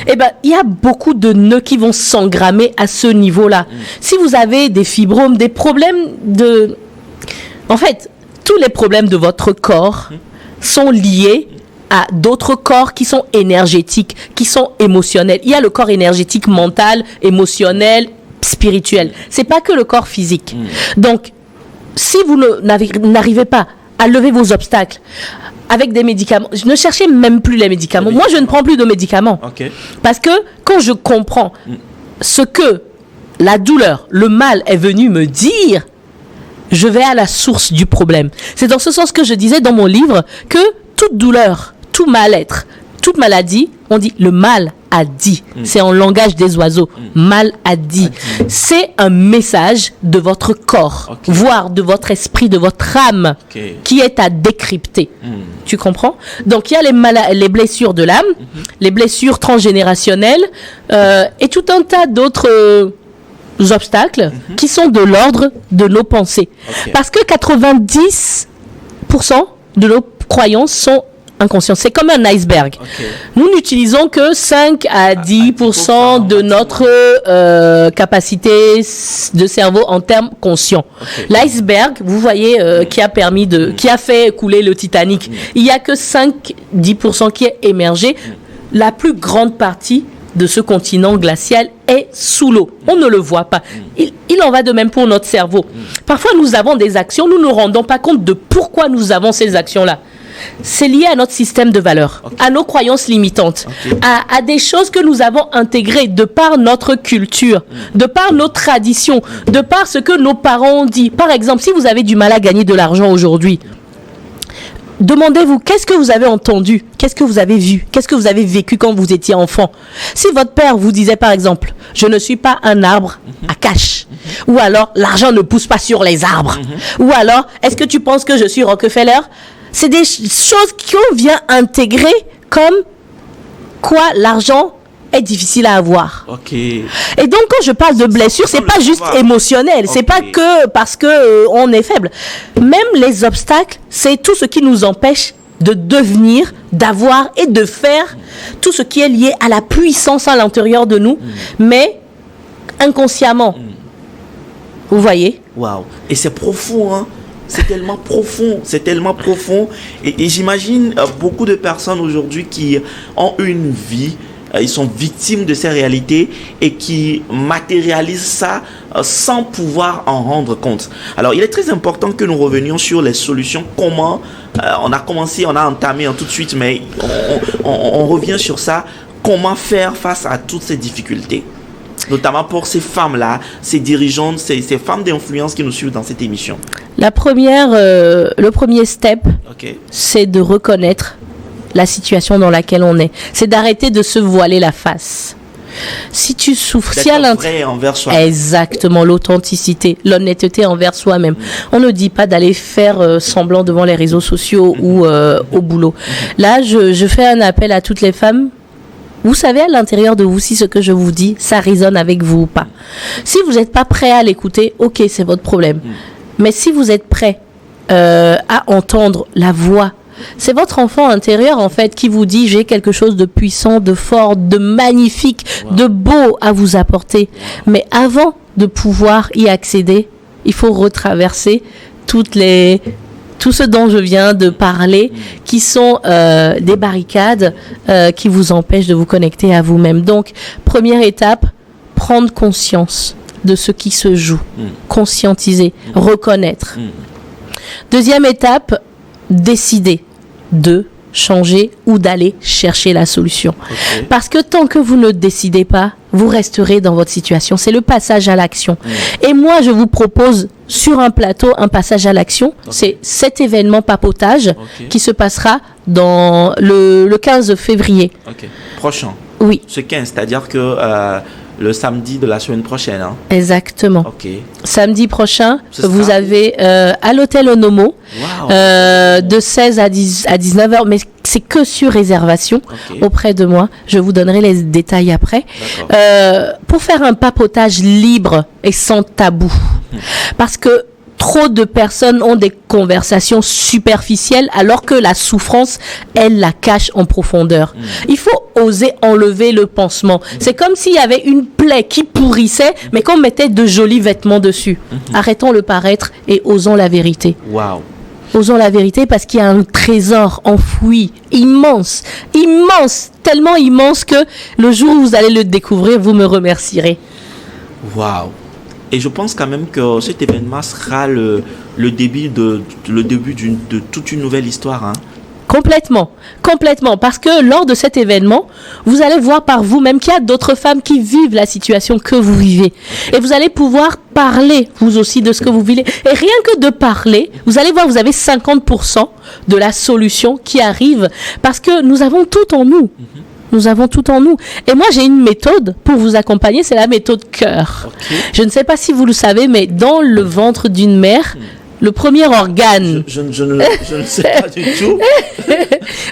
Eh ben, il y a beaucoup de nœuds qui vont s'engrammer à ce niveau-là. Si vous avez des fibromes, des problèmes en fait, tous les problèmes de votre corps sont liés à d'autres corps qui sont énergétiques, qui sont émotionnels. Il y a le corps énergétique mental, émotionnel, spirituel. C'est pas que le corps physique. Donc, si vous n'arrivez pas à lever vos obstacles avec des médicaments, ne cherchez même plus les médicaments. Moi, je ne prends plus de médicaments. Parce que quand je comprends ce que la douleur, le mal est venu me dire, je vais à la source du problème. C'est dans ce sens que je disais dans mon livre que toute douleur, tout mal-être, toute maladie, on dit le mal a dit. C'est en langage des oiseaux. Mal a dit. C'est un message de votre corps, voire de votre esprit, de votre âme, qui est à décrypter. Tu comprends? Donc, il y a les blessures de l'âme, les blessures transgénérationnelles, et tout un tas d'autres obstacles qui sont de l'ordre de nos pensées. Parce que 90% de nos croyances sont inconscientes. C'est comme un iceberg. Nous n'utilisons que 5 à 10% de notre capacité de cerveau en termes conscients. L'iceberg, vous voyez, qui a fait couler le Titanic, il n'y a que 5-10% qui est émergé. La plus grande partie de ce continent glacial est sous l'eau. On ne le voit pas. Il en va de même pour notre cerveau. Parfois, nous avons des actions, nous ne nous rendons pas compte de pourquoi nous avons ces actions-là. C'est lié à notre système de valeurs, à nos croyances limitantes, à des choses que nous avons intégrées de par notre culture, de par nos traditions, de par ce que nos parents ont dit. Par exemple, si vous avez du mal à gagner de l'argent aujourd'hui, demandez-vous, qu'est-ce que vous avez entendu? Qu'est-ce que vous avez vu? Qu'est-ce que vous avez vécu quand vous étiez enfant? Si votre père vous disait par exemple, je ne suis pas un arbre à cash, ou alors l'argent ne pousse pas sur les arbres, ou alors est-ce que tu penses que je suis Rockefeller? C'est des choses qu'on vient intégrer comme quoi l'argent est difficile à avoir. Et donc quand je parle de blessure, c'est pas juste émotionnel, c'est pas que parce que on est faible. Même les obstacles, c'est tout ce qui nous empêche de devenir, d'avoir et de faire tout ce qui est lié à la puissance à l'intérieur de nous, mais inconsciemment. Vous voyez? Waouh. Et c'est profond, hein? C'est tellement profond, et j'imagine beaucoup de personnes aujourd'hui qui ont une vie, ils sont victimes de ces réalités et qui matérialisent ça sans pouvoir en rendre compte. Alors il est très important que nous revenions sur les solutions. Comment on a entamé tout de suite, mais on revient sur ça. Comment faire face à toutes ces difficultés, notamment pour ces femmes-là, ces dirigeantes, ces femmes d'influence qui nous suivent dans cette émission? La première, le premier step, c'est de reconnaître la situation dans laquelle on est. C'est d'arrêter de se voiler la face. Si tu souffres, si à vrai envers soi. Exactement, l'authenticité, l'honnêteté envers soi-même. On ne dit pas d'aller faire semblant devant les réseaux sociaux ou au boulot. Là, je fais un appel à toutes les femmes. Vous savez à l'intérieur de vous si ce que je vous dis, ça résonne avec vous ou pas. Si vous n'êtes pas prêt à l'écouter, ok, c'est votre problème. Mais si vous êtes prêt à entendre la voix, c'est votre enfant intérieur en fait qui vous dit j'ai quelque chose de puissant, de fort, de magnifique, de beau à vous apporter. Mais avant de pouvoir y accéder, il faut retraverser tout ce dont je viens de parler, qui sont des barricades qui vous empêchent de vous connecter à vous-même. Donc, première étape, prendre conscience de ce qui se joue, conscientiser, reconnaître. Deuxième étape, décider de changer ou d'aller chercher la solution. Parce que tant que vous ne décidez pas, vous resterez dans votre situation. C'est le passage à l'action. Et moi, je vous propose sur un plateau un passage à l'action. C'est cet événement papotage qui se passera dans le 15 février. Prochain. Oui. Ce 15, c'est-à-dire que le samedi de la semaine prochaine. Hein? Exactement. Samedi prochain, vous avez à l'hôtel Onomo de 16 à 19 heures, mais c'est que sur réservation auprès de moi. Je vous donnerai les détails après. Pour faire un papotage libre et sans tabou. Parce que trop de personnes ont des conversations superficielles alors que la souffrance, elle la cache en profondeur. Il faut oser enlever le pansement. C'est comme s'il y avait une plaie qui pourrissait, mais qu'on mettait de jolis vêtements dessus. Arrêtons le paraître et osons la vérité. Osons la vérité parce qu'il y a un trésor enfoui, immense, tellement immense que le jour où vous allez le découvrir, vous me remercierez. Et je pense quand même que cet événement sera le début de toute une nouvelle histoire. Hein. Complètement. Parce que lors de cet événement, vous allez voir par vous-même qu'il y a d'autres femmes qui vivent la situation que vous vivez. Et vous allez pouvoir parler, vous aussi, de ce que vous vivez. Et rien que de parler, vous allez voir, vous avez 50% de la solution qui arrive. Parce que nous avons tout en nous. Nous avons tout en nous. Et moi, j'ai une méthode pour vous accompagner, c'est la méthode cœur. Je ne sais pas si vous le savez, mais dans le ventre d'une mère, le premier organe... Je ne sais pas du tout.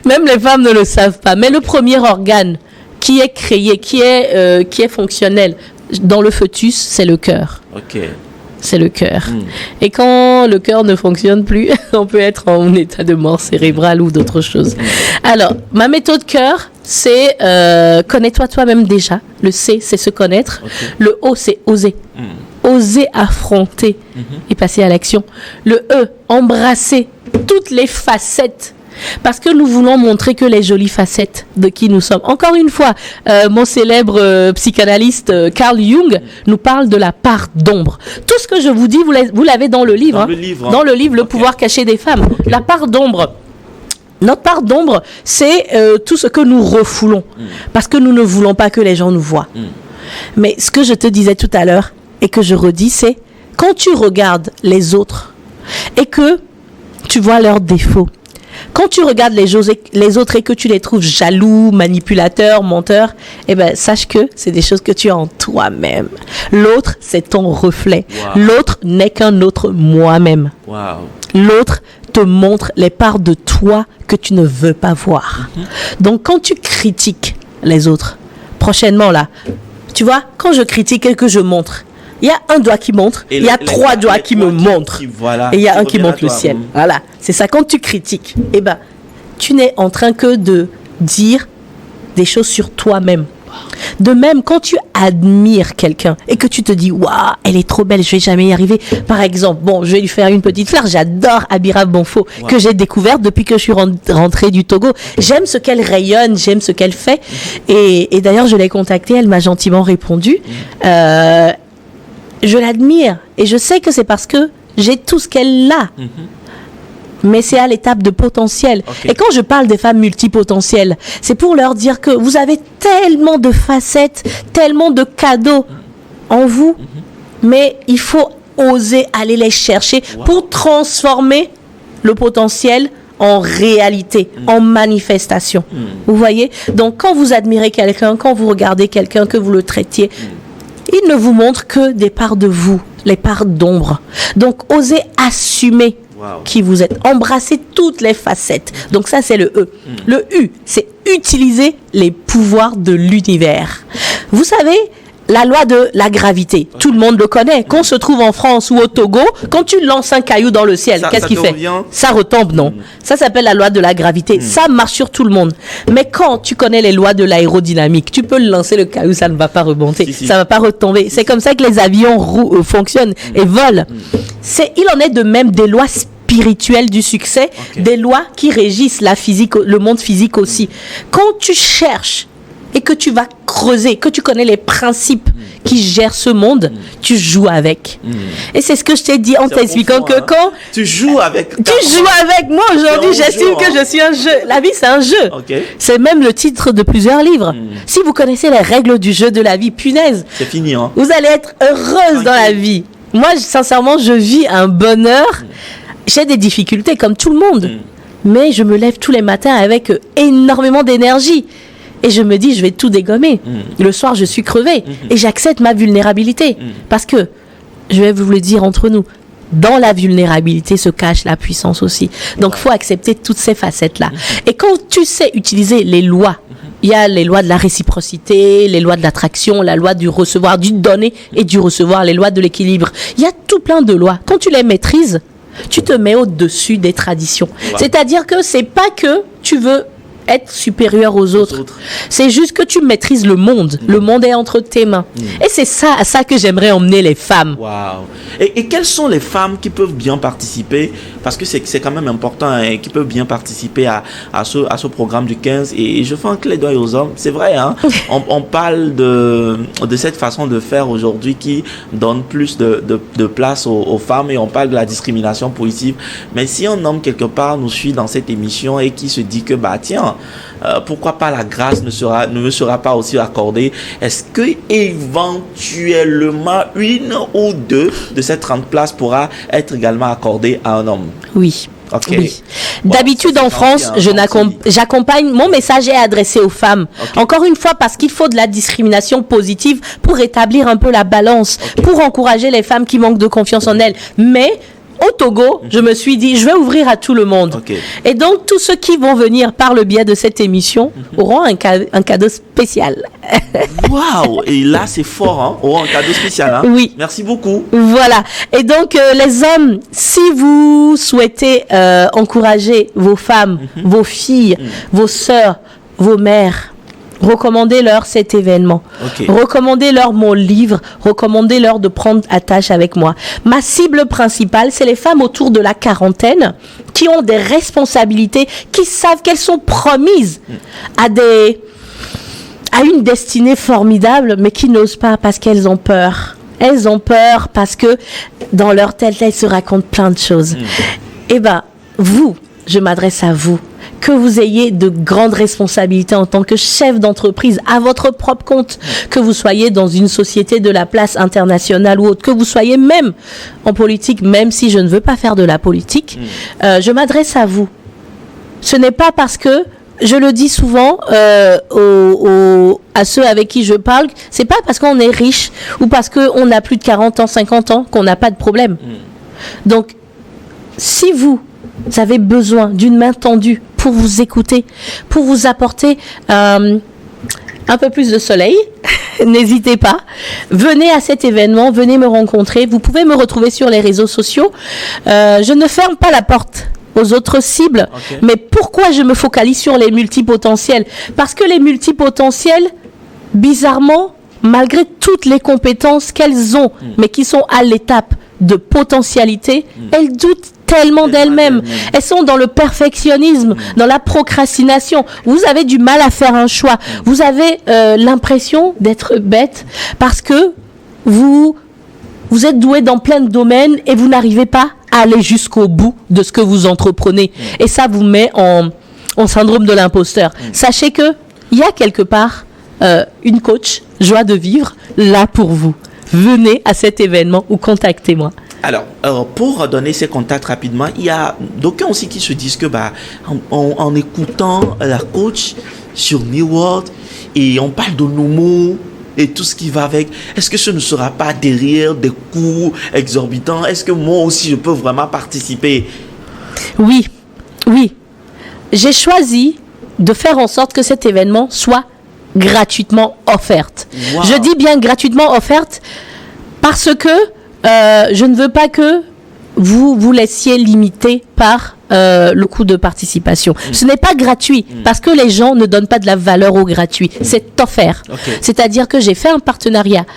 Même les femmes ne le savent pas. Mais le premier organe qui est créé, qui est fonctionnel dans le fœtus, c'est le cœur. C'est le cœur. Et quand le cœur ne fonctionne plus, on peut être en état de mort cérébrale ou d'autres choses. Alors, ma méthode cœur, c'est connais-toi toi-même déjà. Le C, c'est se connaître. Le O, c'est oser. Oser affronter et passer à l'action. Le E, embrasser toutes les facettes. Parce que nous voulons montrer que les jolies facettes de qui nous sommes. Encore une fois, mon célèbre psychanalyste Carl Jung nous parle de la part d'ombre. Tout ce que je vous dis, vous l'avez dans le livre. Dans le livre, Le pouvoir caché des femmes. La part d'ombre. Notre part d'ombre, c'est tout ce que nous refoulons. Parce que nous ne voulons pas que les gens nous voient. Mais ce que je te disais tout à l'heure et que je redis, c'est quand tu regardes les autres et que tu vois leurs défauts, quand tu regardes les autres et que tu les trouves jaloux, manipulateurs, menteurs, eh ben, sache que c'est des choses que tu as en toi-même. L'autre, c'est ton reflet. L'autre n'est qu'un autre moi-même. L'autre te montre les parts de toi que tu ne veux pas voir. Donc, quand tu critiques les autres, prochainement là, tu vois, quand je critique et que je montre, il y a un doigt qui montre, il y a trois doigts qui me montrent. Et il y a un qui montre le ciel. Voilà, c'est ça. Quand tu critiques, eh ben, tu n'es en train que de dire des choses sur toi-même. De même, quand tu admires quelqu'un et que tu te dis, waouh, elle est trop belle, je vais jamais y arriver. Par exemple, bon, je vais lui faire une petite fleur. J'adore Abira Bonfo, que j'ai découverte depuis que je suis rentrée du Togo. J'aime ce qu'elle rayonne, j'aime ce qu'elle fait. Et d'ailleurs, je l'ai contactée, elle m'a gentiment répondu. Je l'admire et je sais que c'est parce que j'ai tout ce qu'elle a. Mais c'est à l'étape de potentiel. Okay. Et quand je parle des femmes multipotentielles, c'est pour leur dire que vous avez tellement de facettes, tellement de cadeaux en vous, mais il faut oser aller les chercher pour transformer le potentiel en réalité, en manifestation. Vous voyez? Donc, quand vous admirez quelqu'un, quand vous regardez quelqu'un, que vous le traitiez, il ne vous montre que des parts de vous, les parts d'ombre. Donc, osez assumer qui vous êtes. Embrassez toutes les facettes. Donc ça, c'est le E. Le U, c'est utiliser les pouvoirs de l'univers. Vous savez, la loi de la gravité, tout le monde le connaît. Qu'on se trouve en France ou au Togo, quand tu lances un caillou dans le ciel, qu'est-ce qu'il fait? Ça retombe, non. Ça s'appelle la loi de la gravité. Ça marche sur tout le monde. Mais quand tu connais les lois de l'aérodynamique, tu peux lancer le caillou, ça ne va pas remonter. Ça ne va pas retomber. C'est comme ça que les avions fonctionnent et volent. Il en est de même des lois spirituelles du succès, des lois qui régissent la physique, le monde physique aussi. Quand tu cherches et que tu vas creuser, que tu connais les principes qui gèrent ce monde, tu joues avec. Et c'est ce que je t'ai dit en t'expliquant que quand tu joues avec moi aujourd'hui, j'estime que je suis un jeu. La vie, c'est un jeu. C'est même le titre de plusieurs livres. Si vous connaissez les règles du jeu de la vie, punaise, c'est fini, hein. Vous allez être heureuse dans la vie. Moi, sincèrement, je vis un bonheur. J'ai des difficultés comme tout le monde, mais je me lève tous les matins avec énormément d'énergie. Et je me dis, je vais tout dégommer. Le soir, je suis crevée. Et j'accepte ma vulnérabilité. Parce que, je vais vous le dire entre nous, dans la vulnérabilité se cache la puissance aussi. Donc, il faut accepter toutes ces facettes-là. Et quand tu sais utiliser les lois, il y a les lois de la réciprocité, les lois de l'attraction, la loi du recevoir, du donner et du recevoir, les lois de l'équilibre. Il y a tout plein de lois. Quand tu les maîtrises, tu te mets au-dessus des traditions. C'est-à-dire que c'est pas que tu veux être supérieur aux autres. C'est juste que tu maîtrises le monde. Le monde est entre tes mains. Et c'est à ça que j'aimerais emmener les femmes. Wow. Et quelles sont les femmes qui peuvent bien participer? Parce que c'est quand même important, hein, qui peuvent bien participer à ce programme du 15. Et je fais un clé d'œil aux hommes. C'est vrai, hein? on parle de cette façon de faire aujourd'hui qui donne plus de place aux femmes, et on parle de la discrimination positive. Mais si un homme quelque part nous suit dans cette émission et qui se dit que bah tiens, pourquoi pas la grâce ne me sera pas aussi accordée? Est-ce que éventuellement une ou deux de ces 30 places pourra être également accordée à un homme? Oui. Oui. D'habitude en France, j'accompagne, mon message est adressé aux femmes. Encore une fois, parce qu'il faut de la discrimination positive pour établir un peu la balance, pour encourager les femmes qui manquent de confiance en elles. Mais au Togo, je me suis dit, je vais ouvrir à tout le monde. Et donc, tous ceux qui vont venir par le biais de cette émission auront un cadeau spécial. Waouh! Et là, c'est fort, hein? Auront un cadeau spécial, hein? Oui. Merci beaucoup. Voilà. Et donc, les hommes, si vous souhaitez encourager vos femmes, vos filles, vos sœurs, vos mères, recommandez-leur cet événement. Recommandez-leur mon livre. Recommandez-leur de prendre attache avec moi. Ma cible principale, c'est les femmes autour de la quarantaine qui ont des responsabilités, qui savent qu'elles sont promises à une destinée formidable, mais qui n'osent pas parce qu'elles ont peur. Elles ont peur parce que dans leur tête, elles se racontent plein de choses. Eh bien, vous, je m'adresse à vous. Que vous ayez de grandes responsabilités en tant que chef d'entreprise à votre propre compte, que vous soyez dans une société de la place internationale ou autre, que vous soyez même en politique, même si je ne veux pas faire de la politique, je m'adresse à vous. Ce n'est pas parce que, je le dis souvent à ceux avec qui je parle, c'est pas parce qu'on est riche ou parce qu'on a plus de 40 ans, 50 ans qu'on n'a pas de problème. Donc, si vous avez besoin d'une main tendue pour vous écouter, pour vous apporter un peu plus de soleil, n'hésitez pas. Venez à cet événement, venez me rencontrer. Vous pouvez me retrouver sur les réseaux sociaux. Je ne ferme pas la porte aux autres cibles. Mais pourquoi je me focalise sur les multipotentiels? Parce que les multipotentiels bizarrement, malgré toutes les compétences qu'elles ont, mais qui sont à l'étape de potentialité, elles doutent tellement d'elles-mêmes. Elles sont dans le perfectionnisme, dans la procrastination. Vous avez du mal à faire un choix. Vous avez l'impression d'être bête parce que vous êtes doué dans plein de domaines et vous n'arrivez pas à aller jusqu'au bout de ce que vous entreprenez. Et ça vous met en syndrome de l'imposteur. Sachez que il y a quelque part une coach joie de vivre là pour vous. Venez à cet événement ou contactez-moi. Alors, pour donner ces contacts rapidement, il y a d'aucuns aussi qui se disent que en écoutant la coach sur New World et on parle de nos mots et tout ce qui va avec, est-ce que ce ne sera pas derrière des coûts exorbitants? Est-ce que moi aussi je peux vraiment participer? Oui. J'ai choisi de faire en sorte que cet événement soit gratuitement offerte. Wow. Je dis bien gratuitement offerte parce que je ne veux pas que vous vous laissiez limiter par le coût de participation. Ce n'est pas gratuit parce que les gens ne donnent pas de la valeur au gratuit. C'est offert. Okay. C'est-à-dire que j'ai fait un partenariat,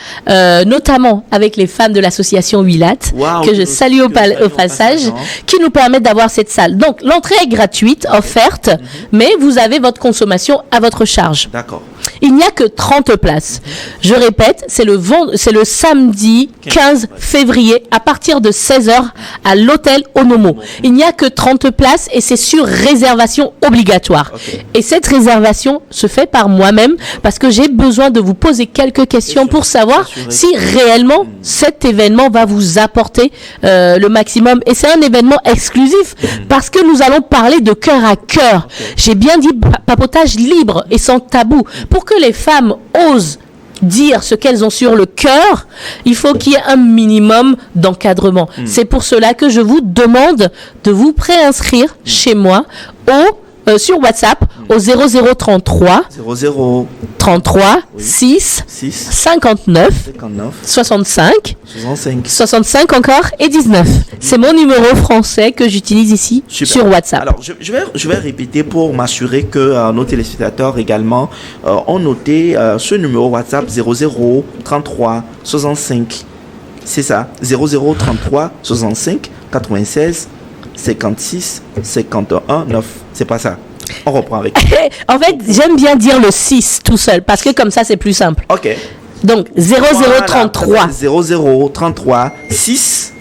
notamment avec les femmes de l'association Wilat, que je salue au passage, qui nous permettent d'avoir cette salle. Donc, l'entrée est gratuite, offerte, mais vous avez votre consommation à votre charge. D'accord. Il n'y a que 30 places. Je répète, c'est le samedi 15 février à partir de 16h à l'hôtel Onomo. Il n'y a que 30 places et c'est sur réservation obligatoire. Okay. Et cette réservation se fait par moi-même parce que j'ai besoin de vous poser quelques questions pour savoir si réellement cet événement va vous apporter le maximum. Et c'est un événement exclusif parce que nous allons parler de cœur à cœur. Okay. J'ai bien dit papotage libre et sans tabou. Pour que les femmes osent dire ce qu'elles ont sur le cœur, il faut qu'il y ait un minimum d'encadrement. C'est pour cela que je vous demande de vous préinscrire chez moi sur WhatsApp au 0033 6 59 65 encore et 19. C'est mon numéro français que j'utilise ici. Super. Sur WhatsApp. Alors, je vais répéter pour m'assurer que nos téléspectateurs également ont noté ce numéro WhatsApp 0033 65. C'est ça, 0033 65 96 56 51 9. C'est pas ça. On reprend avec. En fait, j'aime bien dire le 6 tout seul parce que comme ça c'est plus simple. OK. Donc 0033 0033 6.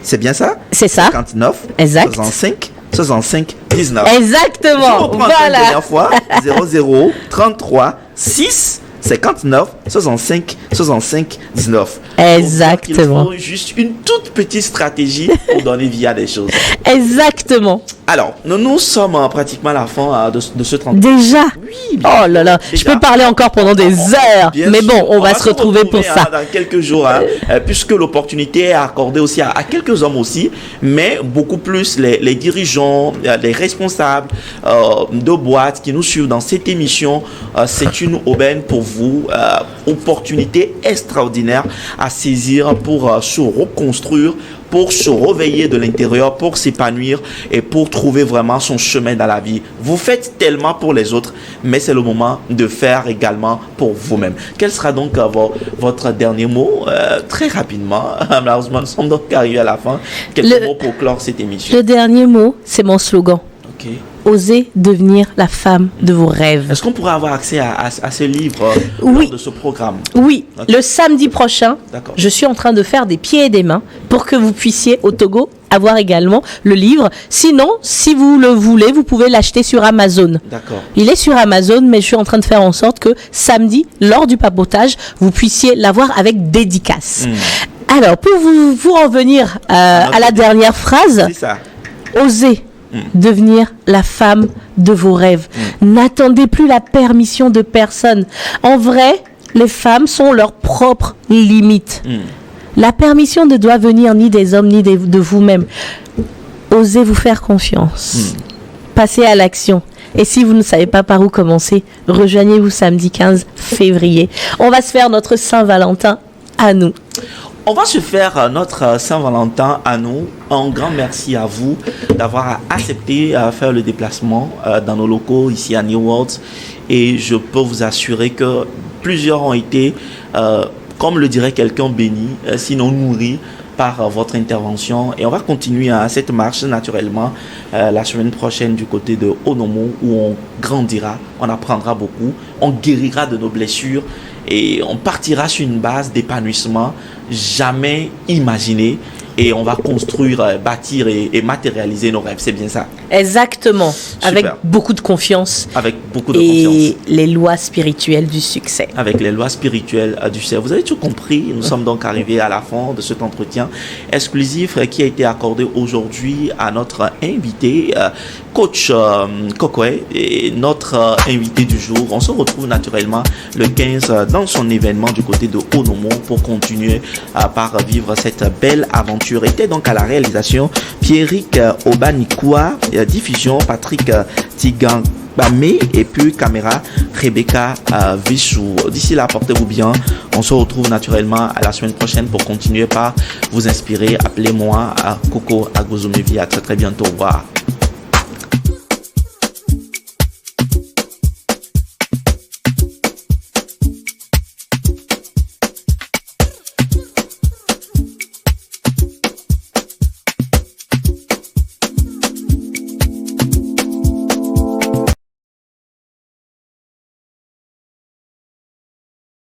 C'est bien ça? C'est ça. 59 exact. 65 19. Exactement. Je reprends une dernière fois. 0033 6 59 65 19. Exactement. Donc, il faut juste une toute petite stratégie pour donner vie à des choses. Exactement. Alors, nous sommes pratiquement à la fin de ce 30. Déjà? Oui. Oh là là, je peux parler encore pendant des heures. Mais bon, on va se retrouver pour ça. Dans quelques jours, puisque l'opportunité est accordée aussi à quelques hommes aussi, mais beaucoup plus les dirigeants, les responsables de boîtes qui nous suivent dans cette émission. C'est une aubaine pour vous, opportunité extraordinaire à saisir pour se reconstruire, pour se réveiller de l'intérieur, pour s'épanouir et pour trouver vraiment son chemin dans la vie. Vous faites tellement pour les autres, mais c'est le moment de faire également pour vous-même. Quel sera donc votre dernier mot? Très rapidement, malheureusement, nous sommes donc arrivés à la fin. Quelques mots pour clore cette émission. Le dernier mot, c'est mon slogan. Ok. Osez devenir la femme de vos rêves. Est-ce qu'on pourrait avoir accès à ce livre lors de ce programme? Oui, okay. Le samedi prochain, je suis en train de faire des pieds et des mains pour que vous puissiez au Togo avoir également le livre. Sinon, si vous le voulez, vous pouvez l'acheter sur Amazon. D'accord. Il est sur Amazon, mais je suis en train de faire en sorte que samedi, lors du papotage, vous puissiez l'avoir avec dédicace. Alors, pour vous en venir à la dernière phrase, c'est ça. Osez devenir la femme de vos rêves. N'attendez plus la permission de personne. En vrai, les femmes sont leurs propres limites. La permission ne doit venir ni des hommes ni de vous-même. Osez vous faire confiance. Passez à l'action. Et si vous ne savez pas par où commencer, rejoignez-vous samedi 15 février. On va se faire notre Saint-Valentin à nous. On va se faire notre Saint-Valentin à nous. Un grand merci à vous d'avoir accepté faire le déplacement dans nos locaux ici à New World. Et je peux vous assurer que plusieurs ont été, comme le dirait quelqu'un, bénis, sinon nourris par votre intervention. Et on va continuer cette marche naturellement la semaine prochaine du côté de Onomo, où on grandira, on apprendra beaucoup, on guérira de nos blessures et on partira sur une base d'épanouissement jamais imaginée. Et on va construire, bâtir et matérialiser nos rêves. C'est bien ça. Exactement. Super. Avec beaucoup de confiance. Avec beaucoup de et confiance. Les lois spirituelles du succès. Avec les lois spirituelles du succès. Vous avez tout compris. Nous sommes donc arrivés à la fin de cet entretien exclusif qui a été accordé aujourd'hui à notre invité, coach Kokoé, et notre invité du jour. On se retrouve naturellement le 15 dans son événement du côté de Onomo pour continuer par vivre cette belle aventure. Était donc à la réalisation Pierrick Obanikoua, diffusion Patrick Tigambamé et puis caméra Rebecca Vissou. D'ici là, portez-vous bien. On se retrouve naturellement à la semaine prochaine pour continuer par vous inspirer. Appelez-moi à Coco Agozumevi. À très très bientôt. Au revoir.